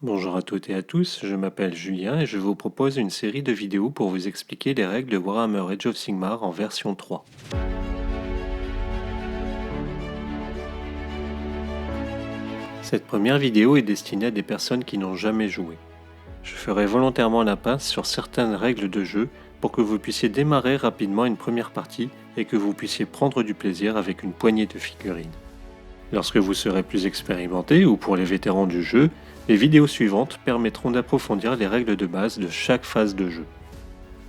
Bonjour à toutes et à tous, je m'appelle Julien et je vous propose une série de vidéos pour vous expliquer les règles de Warhammer Age of Sigmar en version 3. Cette première vidéo est destinée à des personnes qui n'ont jamais joué. Je ferai volontairement la pince sur certaines règles de jeu pour que vous puissiez démarrer rapidement une première partie et que vous puissiez prendre du plaisir avec une poignée de figurines. Lorsque vous serez plus expérimenté ou pour les vétérans du jeu, les vidéos suivantes permettront d'approfondir les règles de base de chaque phase de jeu.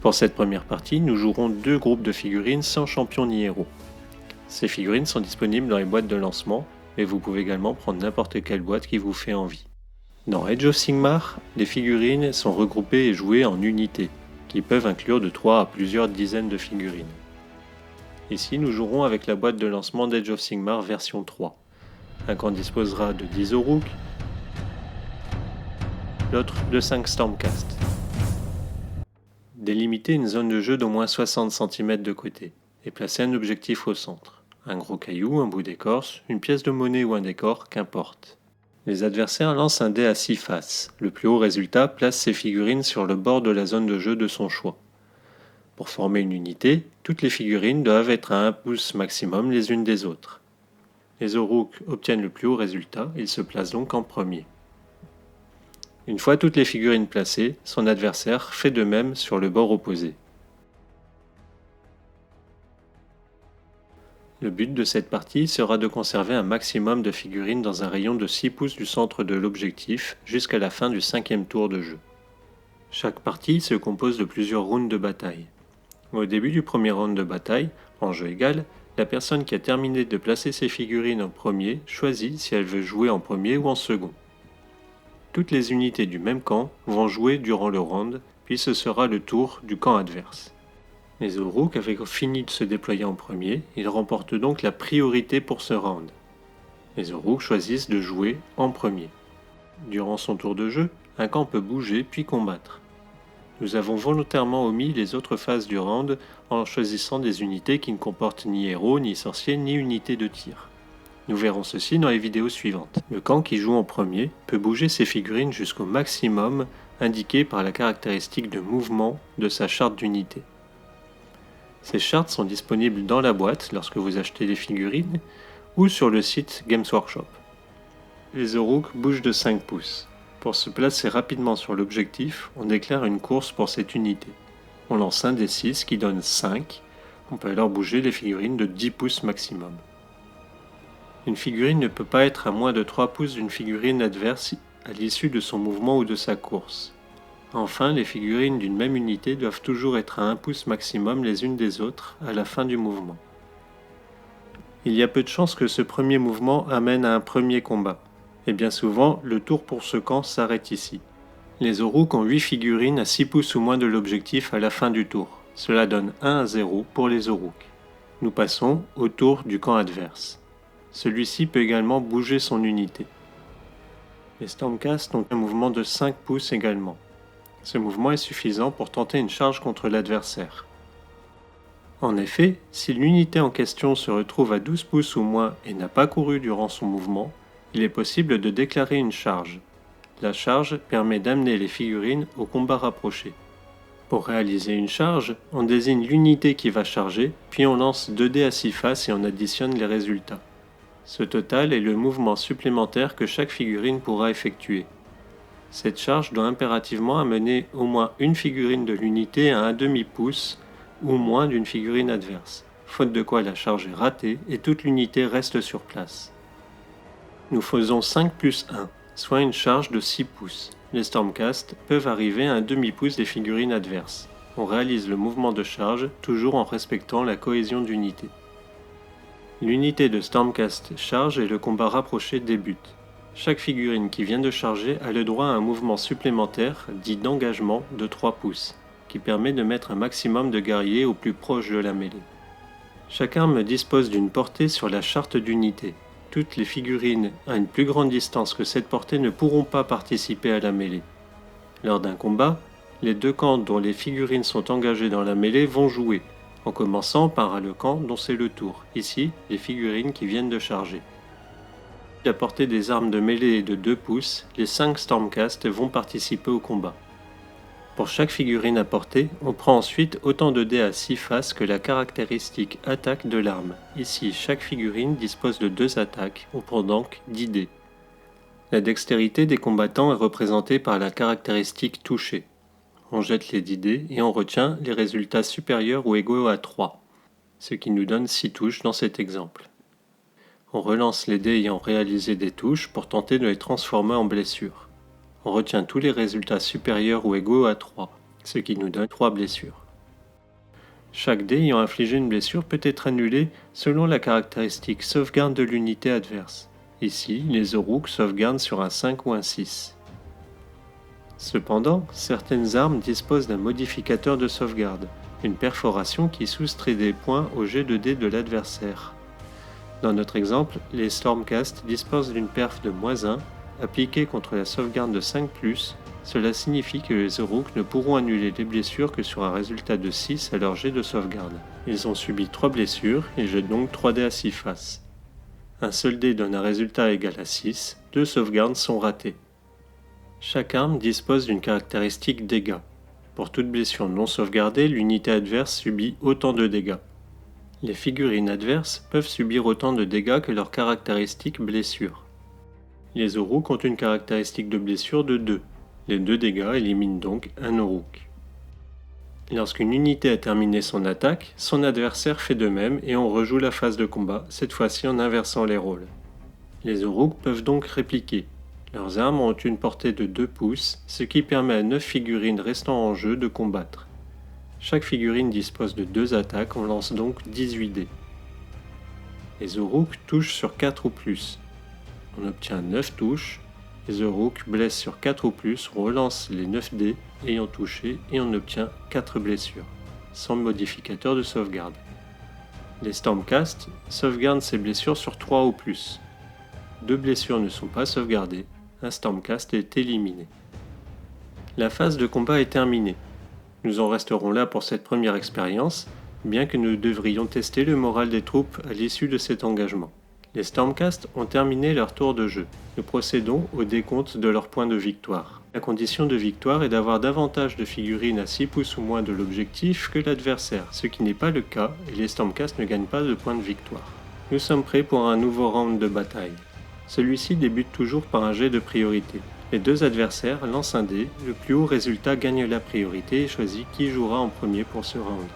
Pour cette première partie, nous jouerons deux groupes de figurines sans champion ni héros. Ces figurines sont disponibles dans les boîtes de lancement, mais vous pouvez également prendre n'importe quelle boîte qui vous fait envie. Dans Age of Sigmar, les figurines sont regroupées et jouées en unités, qui peuvent inclure de 3 à plusieurs dizaines de figurines. Ici, nous jouerons avec la boîte de lancement d'Age of Sigmar version 3. Un camp disposera de 10 Orruk, l'autre de 5 Stormcast. Délimitez une zone de jeu d'au moins 60 cm de côté et placez un objectif au centre. Un gros caillou, un bout d'écorce, une pièce de monnaie ou un décor, qu'importe. Les adversaires lancent un dé à 6 faces. Le plus haut résultat place ses figurines sur le bord de la zone de jeu de son choix. Pour former une unité, toutes les figurines doivent être à 1 pouce maximum les unes des autres. Les Orruk obtiennent le plus haut résultat, ils se placent donc en premier. Une fois toutes les figurines placées, son adversaire fait de même sur le bord opposé. Le but de cette partie sera de conserver un maximum de figurines dans un rayon de 6 pouces du centre de l'objectif jusqu'à la fin du 5e tour de jeu. Chaque partie se compose de plusieurs rounds de bataille. Au début du premier round de bataille, en jeu égal, la personne qui a terminé de placer ses figurines en premier choisit si elle veut jouer en premier ou en second. Toutes les unités du même camp vont jouer durant le round, puis ce sera le tour du camp adverse. Les Orruk avaient fini de se déployer en premier, ils remportent donc la priorité pour ce round. Les Orruk choisissent de jouer en premier. Durant son tour de jeu, un camp peut bouger puis combattre. Nous avons volontairement omis les autres phases du round en choisissant des unités qui ne comportent ni héros, ni sorciers, ni unités de tir. Nous verrons ceci dans les vidéos suivantes. Le camp qui joue en premier peut bouger ses figurines jusqu'au maximum indiqué par la caractéristique de mouvement de sa charte d'unité. Ces chartes sont disponibles dans la boîte lorsque vous achetez les figurines ou sur le site Games Workshop. Les Orruk bougent de 5 pouces. Pour se placer rapidement sur l'objectif, on déclare une course pour cette unité. On lance un D6 qui donne 5. On peut alors bouger les figurines de 10 pouces maximum. Une figurine ne peut pas être à moins de 3 pouces d'une figurine adverse à l'issue de son mouvement ou de sa course. Enfin, les figurines d'une même unité doivent toujours être à 1 pouce maximum les unes des autres à la fin du mouvement. Il y a peu de chances que ce premier mouvement amène à un premier combat, et bien souvent, le tour pour ce camp s'arrête ici. Les Orruk ont 8 figurines à 6 pouces ou moins de l'objectif à la fin du tour. Cela donne 1 à 0 pour les Orruk. Nous passons au tour du camp adverse. Celui-ci peut également bouger son unité. Les Stormcast ont un mouvement de 5 pouces également. Ce mouvement est suffisant pour tenter une charge contre l'adversaire. En effet, si l'unité en question se retrouve à 12 pouces ou moins et n'a pas couru durant son mouvement, il est possible de déclarer une charge. La charge permet d'amener les figurines au combat rapproché. Pour réaliser une charge, on désigne l'unité qui va charger, puis on lance 2 dés à 6 faces et on additionne les résultats. Ce total est le mouvement supplémentaire que chaque figurine pourra effectuer. Cette charge doit impérativement amener au moins une figurine de l'unité à un demi-pouce ou moins d'une figurine adverse, faute de quoi la charge est ratée et toute l'unité reste sur place. Nous faisons 5 plus 1, soit une charge de 6 pouces. Les Stormcast peuvent arriver à un demi-pouce des figurines adverses. On réalise le mouvement de charge toujours en respectant la cohésion d'unité. L'unité de Stormcast charge et le combat rapproché débute. Chaque figurine qui vient de charger a le droit à un mouvement supplémentaire, dit d'engagement, de 3 pouces, qui permet de mettre un maximum de guerriers au plus proche de la mêlée. Chaque arme dispose d'une portée sur la charte d'unité. Toutes les figurines à une plus grande distance que cette portée ne pourront pas participer à la mêlée. Lors d'un combat, les deux camps dont les figurines sont engagées dans la mêlée vont jouer, en commençant par le camp dont c'est le tour, ici les figurines qui viennent de charger. À portée des armes de mêlée et de 2 pouces, les 5 Stormcast vont participer au combat. Pour chaque figurine à portée, on prend ensuite autant de dés à 6 faces que la caractéristique attaque de l'arme. Ici, chaque figurine dispose de 2 attaques, on prend donc 10 dés. La dextérité des combattants est représentée par la caractéristique toucher. On jette les 10 dés et on retient les résultats supérieurs ou égaux à 3, ce qui nous donne 6 touches dans cet exemple. On relance les dés ayant réalisé des touches pour tenter de les transformer en blessures. On retient tous les résultats supérieurs ou égaux à 3, ce qui nous donne 3 blessures. Chaque dé ayant infligé une blessure peut être annulé selon la caractéristique sauvegarde de l'unité adverse. Ici, les Orruk sauvegardent sur un 5 ou un 6. Cependant, certaines armes disposent d'un modificateur de sauvegarde, une perforation qui soustrait des points au jet de dés de l'adversaire. Dans notre exemple, les Stormcast disposent d'une perf de -1 appliquée contre la sauvegarde de 5+, cela signifie que les Orruk ne pourront annuler les blessures que sur un résultat de 6 à leur jet de sauvegarde. Ils ont subi 3 blessures et jettent donc 3 dés à 6 faces. Un seul dé donne un résultat égal à 6, 2 sauvegardes sont ratées. Chaque arme dispose d'une caractéristique dégâts. Pour toute blessure non sauvegardée, l'unité adverse subit autant de dégâts. Les figurines adverses peuvent subir autant de dégâts que leur caractéristique blessure. Les Orruk ont une caractéristique de blessure de 2. Les 2 dégâts éliminent donc un Orruk. Lorsqu'une unité a terminé son attaque, son adversaire fait de même et on rejoue la phase de combat, cette fois-ci en inversant les rôles. Les Orruk peuvent donc répliquer. Leurs armes ont une portée de 2 pouces, ce qui permet à 9 figurines restant en jeu de combattre. Chaque figurine dispose de 2 attaques, on lance donc 18 dés. Les Orruk touchent sur 4 ou plus. On obtient 9 touches. Les Orruk blessent sur 4 ou plus, on relance les 9 dés ayant touché et on obtient 4 blessures, sans modificateur de sauvegarde. Les Stormcast sauvegardent ces blessures sur 3 ou plus. 2 blessures ne sont pas sauvegardées, un Stormcast est éliminé. La phase de combat est terminée. Nous en resterons là pour cette première expérience, bien que nous devrions tester le moral des troupes à l'issue de cet engagement. Les Stormcast ont terminé leur tour de jeu. Nous procédons au décompte de leurs points de victoire. La condition de victoire est d'avoir davantage de figurines à 6 pouces ou moins de l'objectif que l'adversaire, ce qui n'est pas le cas et les Stormcast ne gagnent pas de points de victoire. Nous sommes prêts pour un nouveau round de bataille. Celui-ci débute toujours par un jet de priorité. Les 2 adversaires lancent un dé, le plus haut résultat gagne la priorité et choisit qui jouera en premier pour ce round.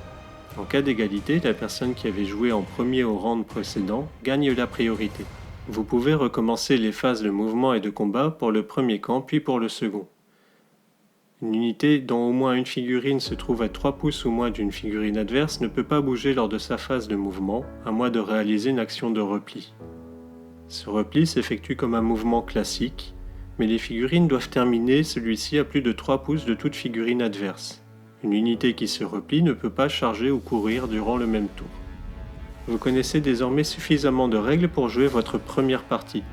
En cas d'égalité, la personne qui avait joué en premier au round précédent gagne la priorité. Vous pouvez recommencer les phases de mouvement et de combat pour le premier camp puis pour le second. Une unité dont au moins une figurine se trouve à 3 pouces ou moins d'une figurine adverse ne peut pas bouger lors de sa phase de mouvement, à moins de réaliser une action de repli. Ce repli s'effectue comme un mouvement classique, mais les figurines doivent terminer celui-ci à plus de 3 pouces de toute figurine adverse. Une unité qui se replie ne peut pas charger ou courir durant le même tour. Vous connaissez désormais suffisamment de règles pour jouer votre première partie.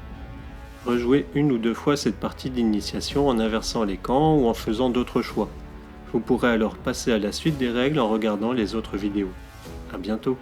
Rejouez 1 ou 2 fois cette partie d'initiation en inversant les camps ou en faisant d'autres choix. Vous pourrez alors passer à la suite des règles en regardant les autres vidéos. À bientôt.